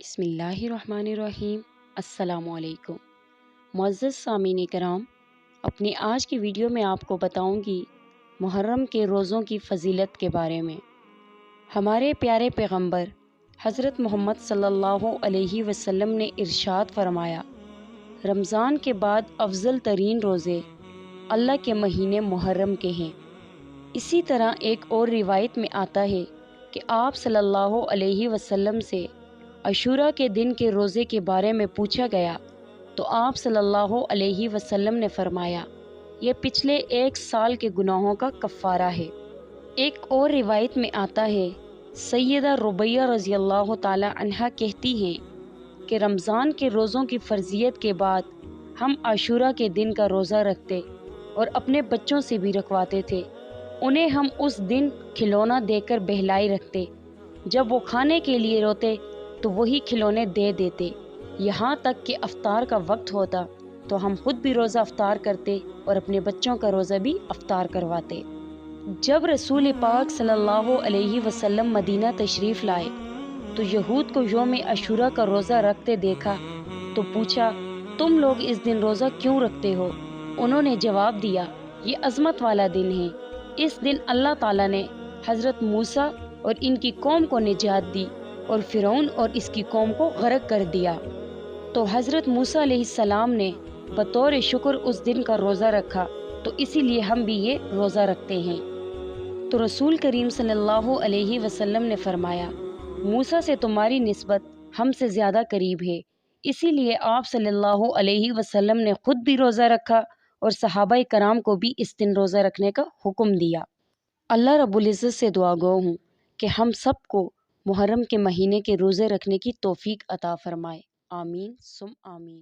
بسم اللہ الرحمن الرحیم۔ السلام علیکم معزز سامعین کرام، اپنی آج کی ویڈیو میں آپ کو بتاؤں گی محرم کے روزوں کی فضیلت کے بارے میں۔ ہمارے پیارے پیغمبر حضرت محمد صلی اللہ علیہ وسلم نے ارشاد فرمایا، رمضان کے بعد افضل ترین روزے اللہ کے مہینے محرم کے ہیں۔ اسی طرح ایک اور روایت میں آتا ہے کہ آپ صلی اللہ علیہ وسلم سے عاشوراء کے دن کے روزے کے بارے میں پوچھا گیا تو آپ صلی اللہ علیہ وسلم نے فرمایا، یہ پچھلے 1 سال کے گناہوں کا کفارہ ہے۔ ایک اور روایت میں آتا ہے، سیدہ ربیہ رضی اللہ تعالی عنہا کہتی ہیں کہ رمضان کے روزوں کی فرضیت کے بعد ہم عاشوراء کے دن کا روزہ رکھتے اور اپنے بچوں سے بھی رکھواتے تھے۔ انہیں ہم اس دن کھلونا دے کر بہلائی رکھتے، جب وہ کھانے کے لیے روتے تو وہی کھلونے دے دیتے۔ یہاں تک کہ افطار کا وقت ہوتا تو ہم خود بھی روزہ افطار کرتے اور اپنے بچوں کا روزہ بھی افطار کرواتے۔ جب رسول پاک صلی اللہ علیہ وسلم مدینہ تشریف لائے تو یہود کو یوم عاشوراء کا روزہ رکھتے دیکھا تو پوچھا، تم لوگ اس دن روزہ کیوں رکھتے ہو؟ انہوں نے جواب دیا، یہ عظمت والا دن ہے، اس دن اللہ تعالیٰ نے حضرت موسیٰ اور ان کی قوم کو نجات دی اور فرعون اور اس کی قوم کو غرق کر دیا۔ تو حضرت موسیٰ علیہ السلام نے بطور شکر اس دن کا روزہ رکھا، تو اسی لیے ہم بھی یہ روزہ رکھتے ہیں۔ تو رسول کریم صلی اللہ علیہ وسلم نے فرمایا، موسیٰ سے تمہاری نسبت ہم سے زیادہ قریب ہے، اسی لیے آپ صلی اللہ علیہ وسلم نے خود بھی روزہ رکھا اور صحابہ کرام کو بھی اس دن روزہ رکھنے کا حکم دیا۔ اللہ رب العزت سے دعا گو ہوں کہ ہم سب کو محرم کے مہینے کے روزے رکھنے کی توفیق عطا فرمائے۔ آمین ثم آمین۔